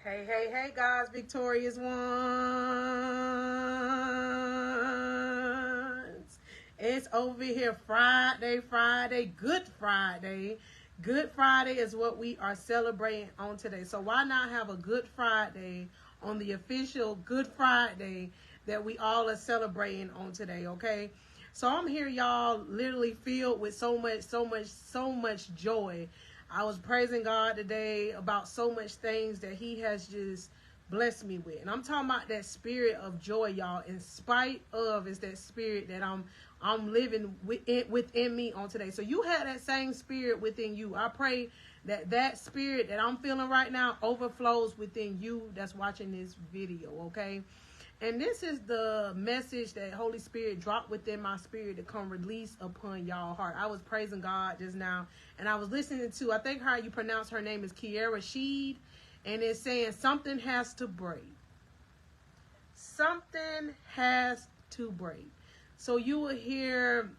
Hey, hey, hey, guys, victorious ones. It's over here Friday, Good Friday. Good Friday is what we are celebrating on today. So why not have a Good Friday on the official Good Friday that we all are celebrating on today, okay? So I'm here, y'all, literally filled with so much joy. I was praising God today about so much things that he has just blessed me with. And I'm talking about that spirit of joy, y'all. In spite of is that spirit that I'm living within me on today. So you have that same spirit within you. I pray that that spirit that I'm feeling right now overflows within you that's watching this video, okay? And this is the message that Holy Spirit dropped within my spirit to come release upon y'all heart. I was praising God just now, and I was listening to, I think how you pronounce her name is Kiara Sheed, and it's saying something has to break. Something has to break. So you will hear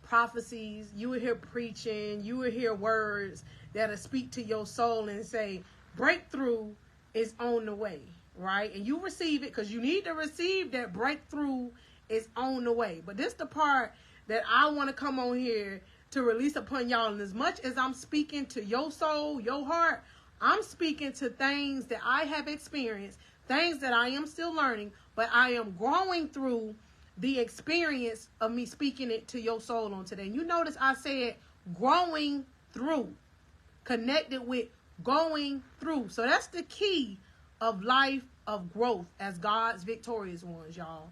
prophecies, you will hear preaching, you will hear words that'll speak to your soul and say, breakthrough is on the way. Right? And you receive it because you need to receive that breakthrough is on the way. But this is the part that I want to come on here to release upon y'all. And as much as I'm speaking to your soul, your heart, I'm speaking to things that I have experienced, things that I am still learning, but I am growing through the experience of me speaking it to your soul on today. And you notice I said growing through, connected with going through. So that's the key of life, of growth as God's victorious ones, y'all.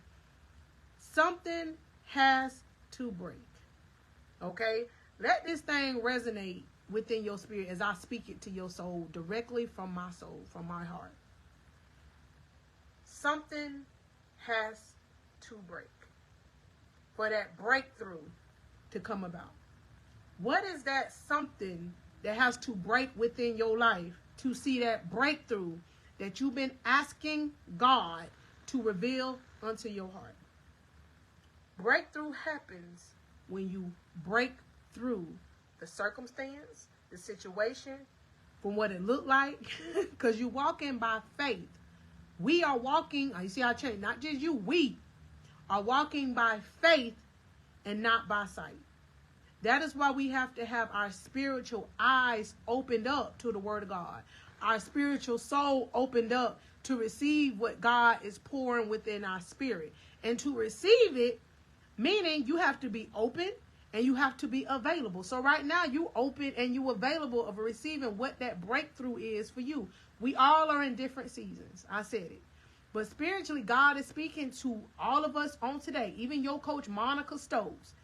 Something has to break. Okay? Let this thing resonate within your spirit as I speak it to your soul directly from my soul, from my heart. Something has to break for that breakthrough to come about. What is that something that has to break within your life to see that breakthrough that you've been asking God to reveal unto your heart? Breakthrough happens when you break through the circumstance, the situation, from what it looked like, because you're walking by faith. We are walking, you see how I changed, not just you, we are walking by faith and not by sight. That is why we have to have our spiritual eyes opened up to the word of God. Our spiritual soul opened up to receive what God is pouring within our spirit. And to receive it, meaning you have to be open and you have to be available. So right now you open and you available of receiving what that breakthrough is for you. We all are in different seasons. I said it. But spiritually, God is speaking to all of us on today, even your coach, Monica Stokes.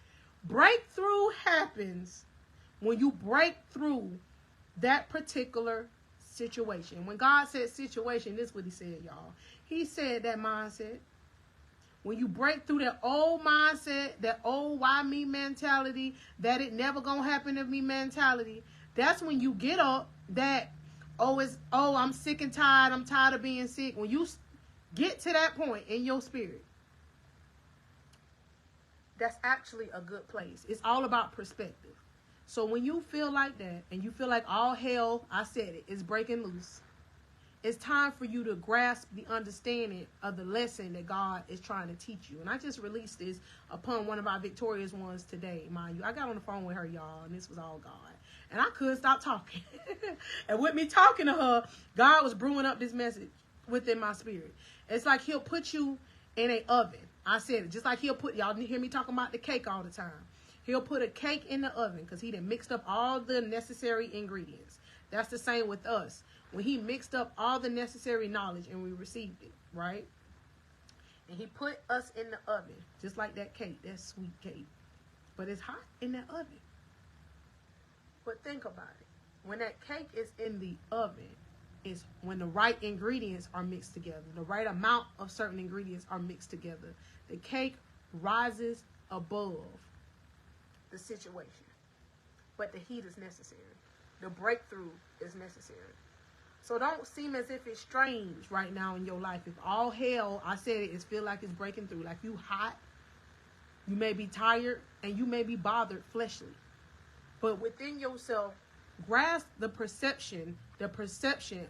Breakthrough happens when you break through that particular situation. When God said situation, this is what he said, y'all. He said that mindset. When you break through that old mindset, that old why me mentality, that it never gonna happen to me mentality, that's when you get up that, I'm sick and tired, I'm tired of being sick. When you get to that point in your spirit, that's actually a good place. It's all about perspective. So when you feel like that and you feel like all hell, I said it, is breaking loose, it's time for you to grasp the understanding of the lesson that God is trying to teach you. And I just released this upon one of our victorious ones today, mind you. I got on the phone with her, y'all, and this was all God. And I couldn't stop talking. And with me talking to her, God was brewing up this message within my spirit. It's like he'll put you in an oven. I said it, just like he'll put, y'all hear me talking about the cake all the time. He'll put a cake in the oven because he done mixed up all the necessary ingredients. That's the same with us. When he mixed up all the necessary knowledge and we received it, right? And he put us in the oven, just like that cake, that sweet cake. But it's hot in that oven. But think about it. When that cake is in the oven, is when the right ingredients are mixed together. The right amount of certain ingredients are mixed together. The cake rises above the situation. But the heat is necessary. The breakthrough is necessary. So don't seem as if it's strange right now in your life. If all hell, I said it, feel like it's breaking through. Like you hot, you may be tired, and you may be bothered fleshly. But within yourself, grasp the perception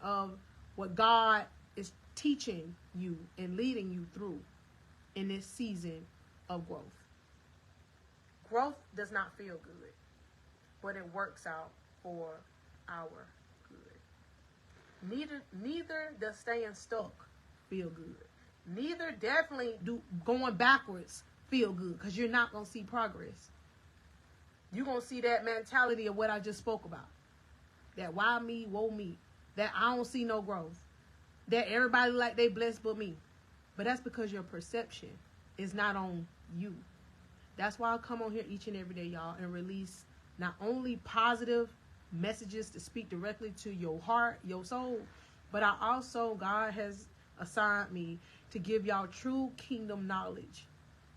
of what God is teaching you and leading you through in this season of growth. Growth does not feel good, but it works out for our good. Neither does staying stuck feel good. Neither definitely do going backwards feel good, because you're not going to see progress. You're going to see that mentality of what I just spoke about. That why me, woe me. That I don't see no growth. That everybody like they blessed but me. But that's because your perception is not on you. That's why I come on here each and every day, y'all, and release not only positive messages to speak directly to your heart, your soul, but God has assigned me to give y'all true kingdom knowledge.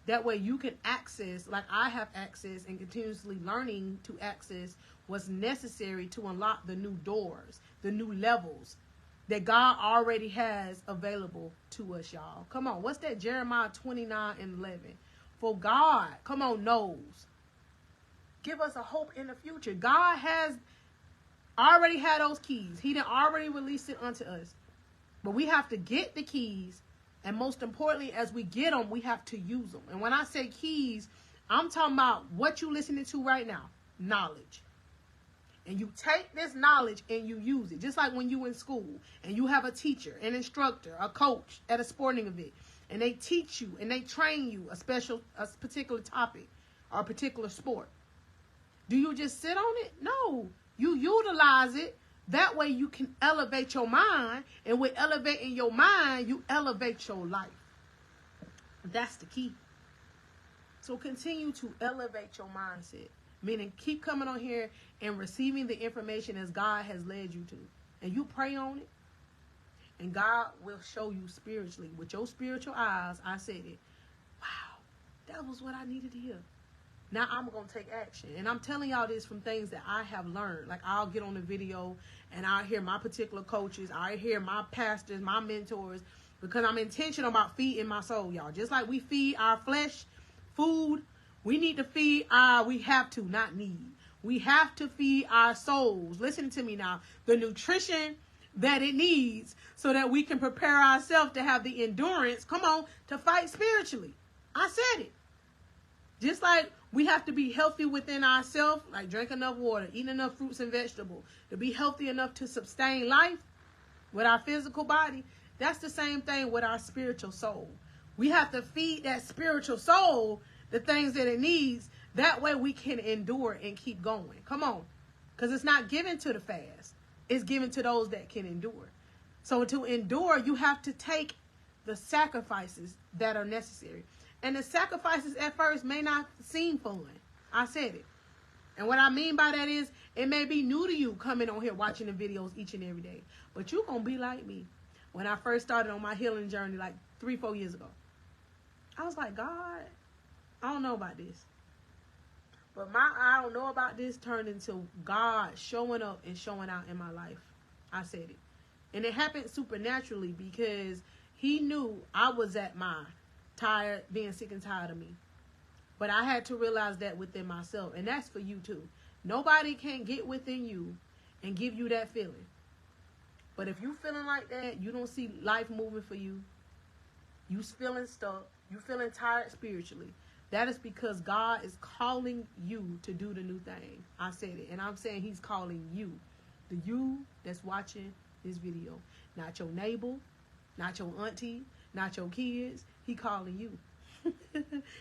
That way you can access, like I have access and continuously learning to access what's necessary to unlock the new doors, the new levels that God already has available to us, y'all. Come on, what's that? Jeremiah 29:11. For God, come on, knows. Give us a hope in the future. God has already had those keys. He done already released it unto us. But we have to get the keys. And most importantly, as we get them, we have to use them. And when I say keys, I'm talking about what you're listening to right now. Knowledge. And you take this knowledge and you use it. Just like when you in school and you have a teacher, an instructor, a coach at a sporting event. And they teach you and they train you a particular topic or a particular sport. Do you just sit on it? No. You utilize it. That way you can elevate your mind. And with elevating your mind, you elevate your life. That's the key. So continue to elevate your mindset. Meaning keep coming on here and receiving the information as God has led you to. And you pray on it. And God will show you spiritually. With your spiritual eyes, I said it. Wow, that was what I needed to hear. Now I'm going to take action. And I'm telling y'all this from things that I have learned. Like I'll get on the video and I'll hear my particular coaches. I hear my pastors, my mentors. Because I'm intentional about feeding my soul, y'all. Just like we feed our flesh food, we need to feed we have to, not need. We have to feed our souls. Listen to me now. The nutrition that it needs so that we can prepare ourselves to have the endurance, come on, to fight spiritually. I said it. Just like we have to be healthy within ourselves, like drink enough water, eat enough fruits and vegetables, to be healthy enough to sustain life with our physical body. That's the same thing with our spiritual soul. We have to feed that spiritual soul the things that it needs. That way we can endure and keep going. Come on. Because it's not given to the fast. It's given to those that can endure. So to endure, you have to take the sacrifices that are necessary. And the sacrifices at first may not seem fun. I said it. And what I mean by that is, it may be new to you coming on here watching the videos each and every day. But you're going to be like me. When I first started on my healing journey like 3-4 years ago, I was like, God, I don't know about this. But my I don't know about this turned into God showing up and showing out in my life. I said it. And it happened supernaturally because he knew I was at my tired, being sick and tired of me. But I had to realize that within myself. And that's for you too. Nobody can get within you and give you that feeling. But if you feeling like that, you don't see life moving for you. You feeling stuck. You feeling tired spiritually. That is because God is calling you to do the new thing. I said it. And I'm saying he's calling you. The you that's watching this video. Not your neighbor. Not your auntie. Not your kids. He calling you.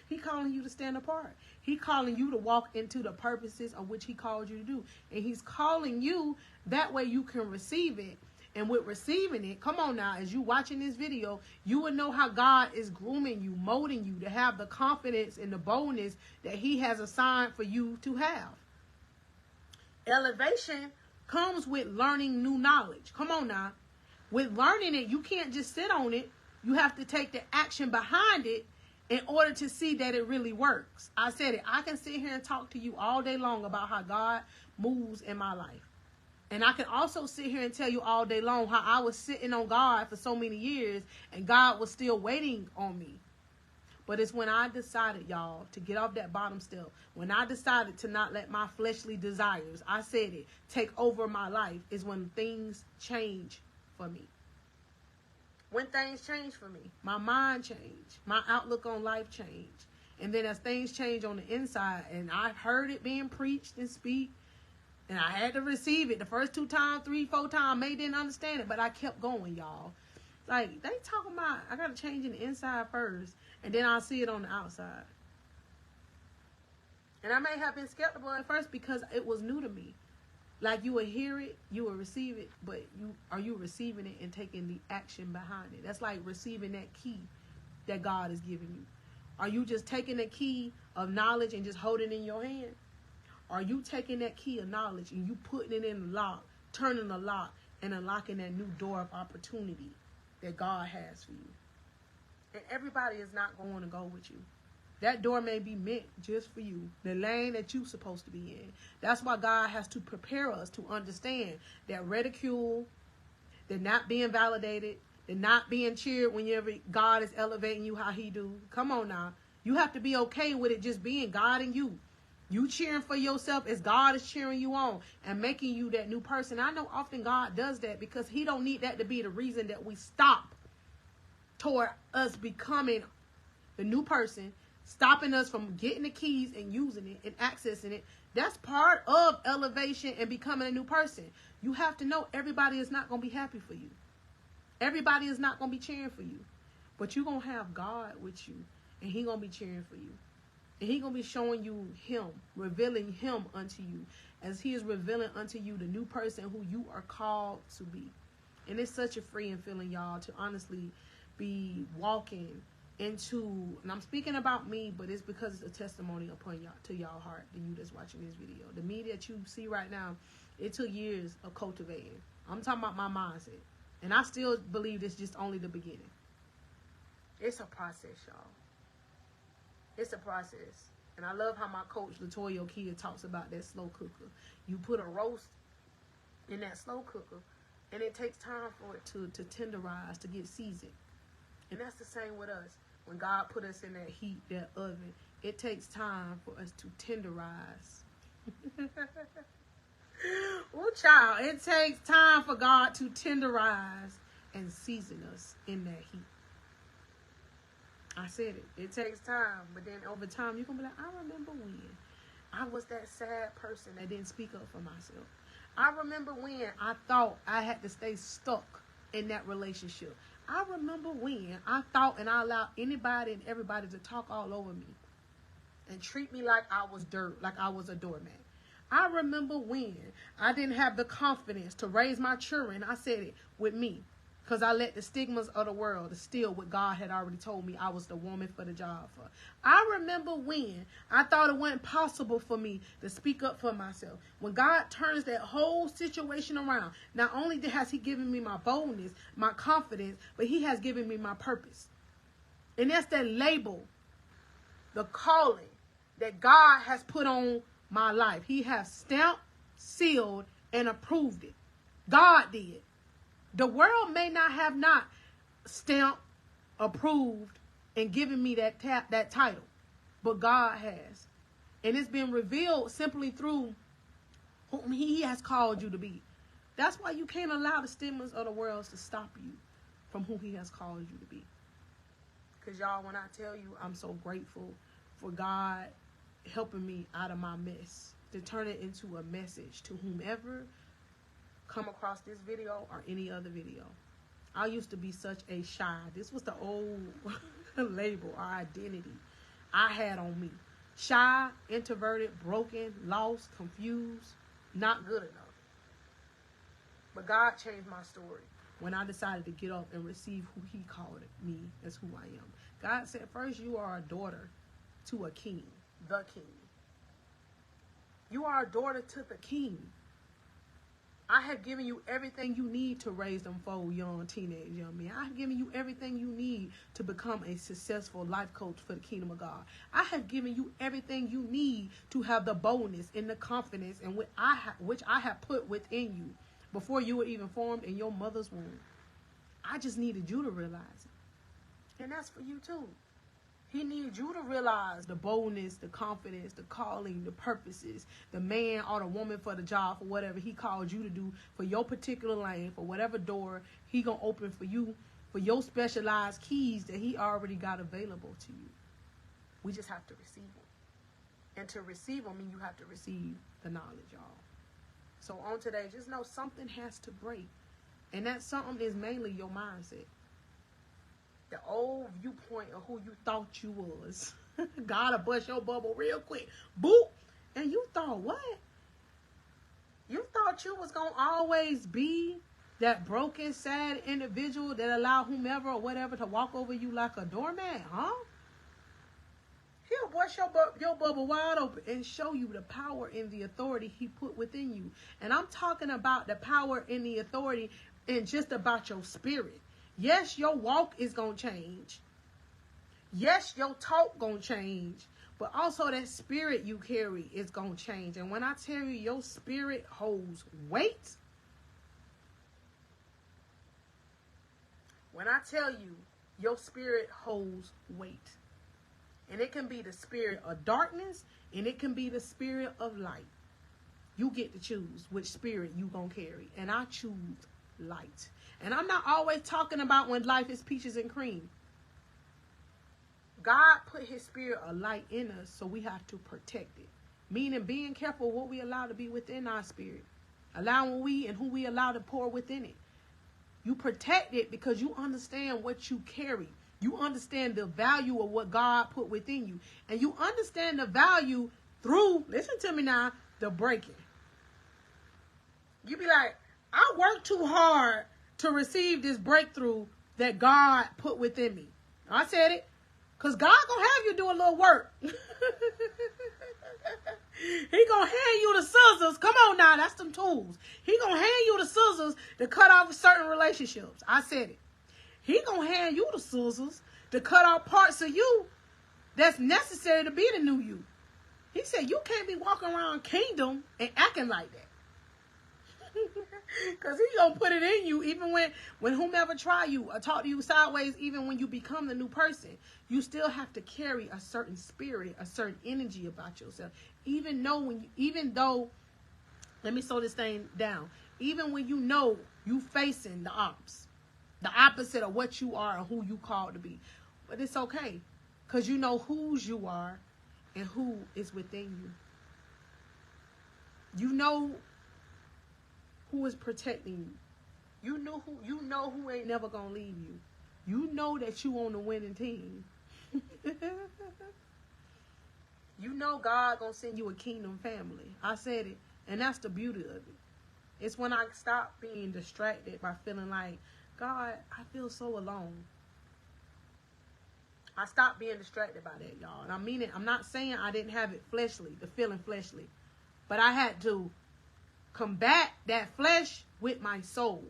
He calling you to stand apart. He calling you to walk into the purposes of which he called you to do. And he's calling you that way you can receive it. And with receiving it, come on now, as you watching this video, you will know how God is grooming you, molding you to have the confidence and the boldness that he has assigned for you to have. Elevation comes with learning new knowledge. Come on now. With learning it, you can't just sit on it. You have to take the action behind it in order to see that it really works. I said it. I can sit here and talk to you all day long about how God moves in my life. And I can also sit here and tell you all day long how I was sitting on God for so many years and God was still waiting on me. But it's when I decided, y'all, to get off that bottom step. When I decided to not let my fleshly desires, I said it, take over my life, is when things change for me. when things changed for me, my mind changed, my outlook on life changed. And then as things change on the inside, and I've heard it being preached and speak, and I had to receive it the first 2 times, 3, 4 times. May didn't understand it, but I kept going, y'all. Like, they talking about I got to change in the inside first, and then I'll see it on the outside. And I may have been skeptical at first because it was new to me. Like, you will hear it, you will receive it, but are you receiving it and taking the action behind it? That's like receiving that key that God is giving you. Are you just taking the key of knowledge and just holding it in your hand? Are you taking that key of knowledge and you putting it in the lock, turning the lock, and unlocking that new door of opportunity that God has for you? And everybody is not going to go with you. That door may be meant just for you, the lane that you're supposed to be in. That's why God has to prepare us to understand that ridicule, that not being validated, that not being cheered whenever God is elevating you how he do. Come on now. You have to be okay with it just being God and you. You cheering for yourself as God is cheering you on and making you that new person. I know often God does that because he don't need that to be the reason that we stop toward us becoming the new person, stopping us from getting the keys and using it and accessing it. That's part of elevation and becoming a new person. You have to know everybody is not going to be happy for you. Everybody is not going to be cheering for you. But you're going to have God with you, and he going to be cheering for you. And he going to be showing you him, revealing him unto you, as he is revealing unto you the new person who you are called to be. And it's such a freeing feeling, y'all, to honestly be walking into, and I'm speaking about me, but it's because it's a testimony upon y'all, to y'all heart, to you that's watching this video. The me that you see right now, it took years of cultivating. I'm talking about my mindset. And I still believe it's just only the beginning. It's a process, y'all. It's a process. And I love how my coach, Latoya Okia, talks about that slow cooker. You put a roast in that slow cooker, and it takes time for it to tenderize, to get seasoned. And that's the same with us. When God put us in that heat, that oven, it takes time for us to tenderize. Oh, child, it takes time for God to tenderize and season us in that heat. I said it. It takes time, but then over time, you're going to be like, I remember when I was that sad person that didn't speak up for myself. I remember when I thought I had to stay stuck in that relationship. I remember when I thought and I allowed anybody and everybody to talk all over me and treat me like I was dirt, like I was a doormat. I remember when I didn't have the confidence to raise my children. I said it with me because I let the stigmas of the world steal what God had already told me I was the woman for the job for. I remember when I thought it wasn't possible for me to speak up for myself. When God turns that whole situation around, not only has he given me my boldness, my confidence, but he has given me my purpose. And that's that label, the calling that God has put on my life. He has stamped, sealed, and approved it. God did. The world may not have stamped, approved, and given me that title, but God has. And it's been revealed simply through whom he has called you to be. That's why you can't allow the stigmas of the world to stop you from who he has called you to be. Because y'all, when I tell you, I'm so grateful for God helping me out of my mess, to turn it into a message to whomever come across this video or any other video. I used to be such a shy. This was the old label or identity I had on me. Shy, introverted, broken, lost, confused, not good enough. But God changed my story when I decided to get up and receive who he called me as who I am. God said, first, you are a daughter to a king, the king. You are a daughter to the king. I have given you everything you need to raise them 4 young teenage young men. I have given you everything you need to become a successful life coach for the kingdom of God. I have given you everything you need to have the boldness and the confidence and which I have put within you before you were even formed in your mother's womb. I just needed you to realize it. And that's for you too. He needs you to realize the boldness, the confidence, the calling, the purposes, the man or the woman for the job, for whatever he called you to do, for your particular lane, for whatever door he gonna open for you for your specialized keys that he already got available to you. We just have to receive them. And to receive them, you have to receive the knowledge, y'all. So on today, just know something has to break. And that something is mainly your mindset. The old viewpoint of who you thought you was. God will bust your bubble real quick. Boop. And you thought, what? You thought you was going to always be that broken, sad individual that allowed whomever or whatever to walk over you like a doormat, huh? He'll bust your bubble wide open and show you the power and the authority he put within you. And I'm talking about the power and the authority and just about your spirit. Yes, your walk is going to change. Yes, your talk going to change. But also that spirit you carry is going to change. And when I tell you your spirit holds weight, when I tell you your spirit holds weight, and it can be the spirit of darkness, and it can be the spirit of light. You get to choose which spirit you gonna carry. And I choose light. And I'm not always talking about when life is peaches and cream. God put his spirit of light in us, so we have to protect it. Meaning being careful what we allow to be within our spirit. Allowing we and who we allow to pour within it. You protect it because you understand what you carry. You understand the value of what God put within you. And you understand the value through, listen to me now, the breaking. You be like, I worked too hard to receive this breakthrough that God put within me. I said it. Because God gonna have you do a little work. He gonna hand you the scissors. Come on now, that's them tools. He gonna hand you the scissors to cut off certain relationships. I said it. He gonna hand you the scissors to cut off parts of you that's necessary to be the new you. He said you can't be walking around kingdom and acting like that. Because he gonna put it in you even when whomever try you or talk to you sideways, even when you become the new person. You still have to carry a certain spirit, a certain energy about yourself. Even though, let me slow this thing down. Even when you know you facing the opposite of what you are and who you called to be. But it's okay. Because you know whose you are and who is within you. You know who is protecting you. You know who ain't never gonna leave you. You know that you on the winning team. You know God gonna send you a kingdom family. I said it. And that's the beauty of it. It's when I stop being distracted by feeling like, God, I feel so alone. I stopped being distracted by that, y'all. And I mean it. I'm not saying I didn't have it fleshly, the feeling fleshly. But I had to combat that flesh with my soul.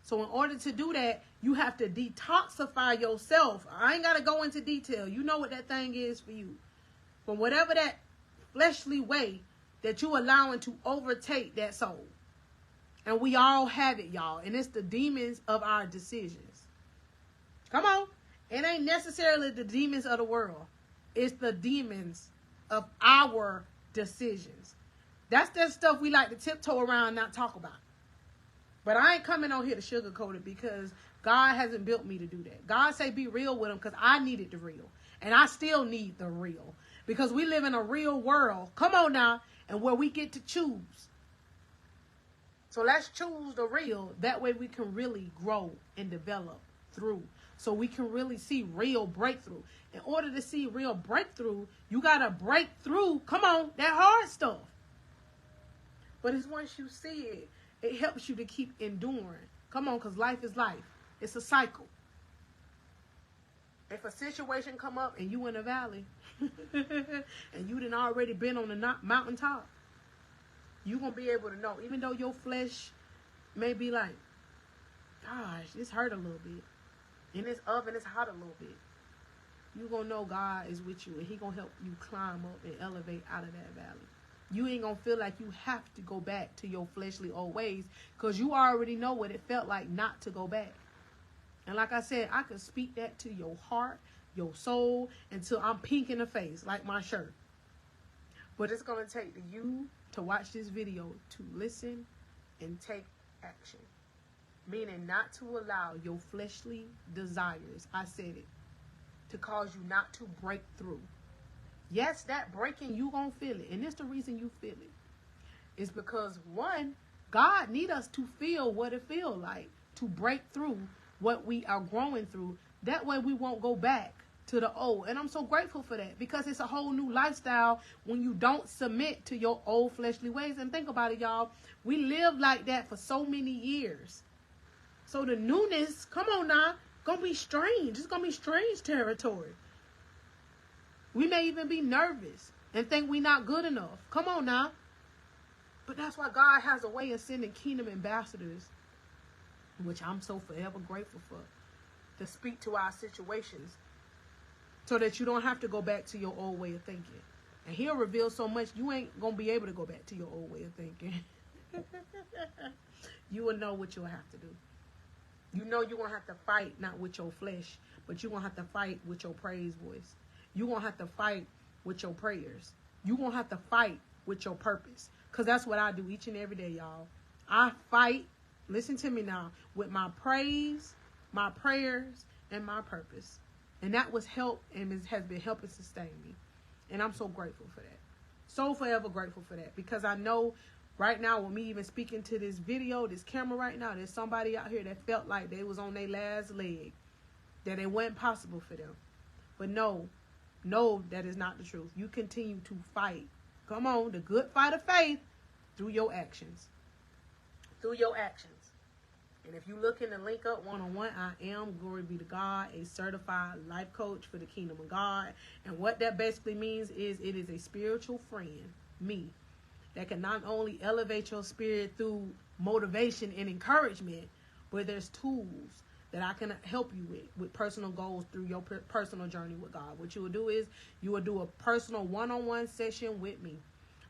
So in order to do that, you have to detoxify yourself. I ain't got to go into detail. You know what that thing is for you. From whatever that fleshly way that you allowing to overtake that soul. And we all have it, y'all. And it's the demons of our decisions. Come on. It ain't necessarily the demons of the world. It's the demons of our decisions. That's that stuff we like to tiptoe around and not talk about. But I ain't coming on here to sugarcoat it because God hasn't built me to do that. God say be real with him because I needed the real. And I still need the real. Because we live in a real world. Come on now. And where we get to choose. So let's choose the real. That way we can really grow and develop through. So we can really see real breakthrough. In order to see real breakthrough, you got to break through, come on, that hard stuff. But it's once you see it, it helps you to keep enduring. Come on, because life is life. It's a cycle. If a situation come up and you in a valley and you done already been on the mountaintop, you're going to be able to know, even though your flesh may be like, gosh, this hurt a little bit. In this oven, it's hot a little bit. You're going to know God is with you and he going to help you climb up and elevate out of that valley. You ain't going to feel like you have to go back to your fleshly old ways because you already know what it felt like not to go back. And like I said, I can speak that to your heart, your soul, until I'm pink in the face, like my shirt. But it's going to take you to watch this video to listen and take action. Meaning not to allow your fleshly desires, I said it, to cause you not to break through. Yes, that breaking, you gonna feel it. And it's the reason you feel it. It's because, one, God need us to feel what it feel like to break through what we are growing through. That way we won't go back to the old. And I'm so grateful for that, because it's a whole new lifestyle when you don't submit to your old fleshly ways. And think about it, y'all. We lived like that for so many years. So the newness, come on now, gonna be strange. It's gonna be strange territory. We may even be nervous and think we're not good enough. Come on now. But that's why God has a way of sending kingdom ambassadors, which I'm so forever grateful for, to speak to our situations so that you don't have to go back to your old way of thinking. And he'll reveal so much, you ain't going to be able to go back to your old way of thinking. You will know what you'll have to do. You know you're going to have to fight, not with your flesh, but you're going to have to fight with your praise voice. You're going to have to fight with your prayers. You're going to have to fight with your purpose. Because that's what I do each and every day, y'all. I fight, listen to me now, with my praise, my prayers, and my purpose. And that was help and has been helping sustain me. And I'm so grateful for that. So forever grateful for that. Because I know right now, with me even speaking to this video, this camera right now, there's somebody out here that felt like they was on their last leg, that it wasn't possible for them. But no, that is not the truth. You continue to fight. Come on, the good fight of faith through your actions. Through your actions. And if you looking to link up one-on-one, I am, glory be to God, a certified life coach for the kingdom of God. And what that basically means is it is a spiritual friend, me, that can not only elevate your spirit through motivation and encouragement, but there's tools that I can help you with personal goals through your personal journey with God. What you will do is you will do a personal one-on-one session with me.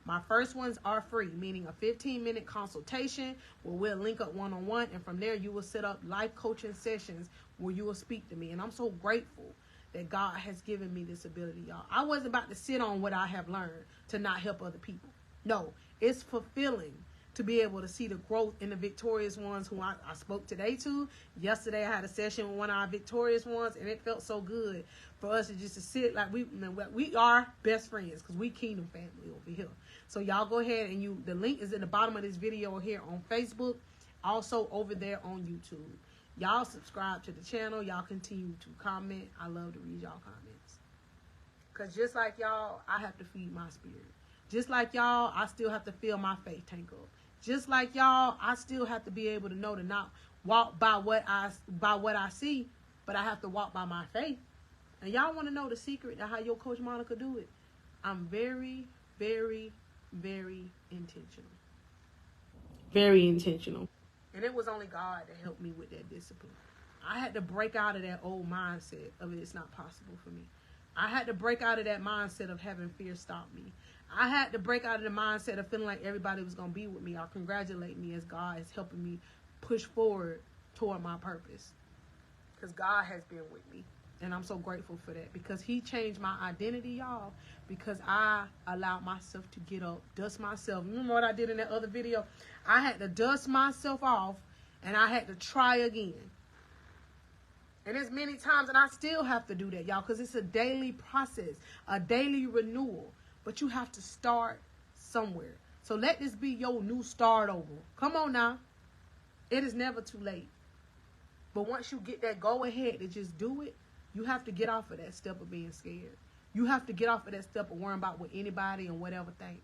My first ones are free, meaning a 15-minute consultation where we'll link up one-on-one, and from there you will set up life coaching sessions where you will speak to me. And I'm so grateful that God has given me this ability, y'all. I wasn't about to sit on what I have learned to not help other people. No, it's fulfilling to be able to see the growth in the victorious ones who I spoke today to. Yesterday I had a session with one of our victorious ones, and it felt so good for us to just to sit like we are best friends, because we kingdom family over here. So y'all go ahead and the link is in the bottom of this video here on Facebook, also over there on YouTube. Y'all subscribe to the channel. Y'all continue to comment. I love to read y'all comments, because just like y'all, I have to feed my spirit. Just like y'all, I still have to fill my faith tank up. Just like y'all, I still have to be able to know to not walk by what I see, but I have to walk by my faith. And y'all want to know the secret to how your Coach Monica do it? I'm very, very, very intentional. Very intentional. And it was only God that helped me with that discipline. I had to break out of that old mindset of it's not possible for me. I had to break out of that mindset of having fear stop me. I had to break out of the mindset of feeling like everybody was going to be with me or congratulate me, as God is helping me push forward toward my purpose. Because God has been with me. And I'm so grateful for that, because he changed my identity, y'all, because I allowed myself to get up, dust myself. Remember what I did in that other video? I had to dust myself off, and I had to try again. And there's many times, and I still have to do that, y'all, because it's a daily process, a daily renewal. But you have to start somewhere. So let this be your new start over. Come on now. It is never too late. But once you get that go ahead to just do it, you have to get off of that step of being scared. You have to get off of that step of worrying about what anybody and whatever think.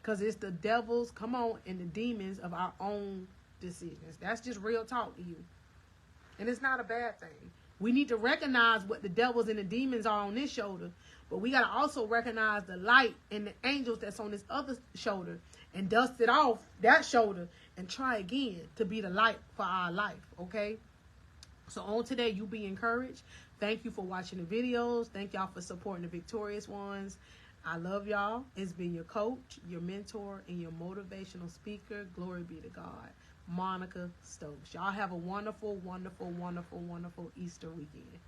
Because it's the devils, come on, and the demons of our own decisions. That's just real talk to you. And it's not a bad thing. We need to recognize what the devils and the demons are on this shoulder. But we got to also recognize the light and the angels that's on this other shoulder, and dust it off that shoulder and try again to be the light for our life, okay? So on today, you be encouraged. Thank you for watching the videos. Thank y'all for supporting the victorious ones. I love y'all. It's been your coach, your mentor, and your motivational speaker. Glory be to God, Monica Stokes. Y'all have a wonderful, wonderful, wonderful, wonderful Easter weekend.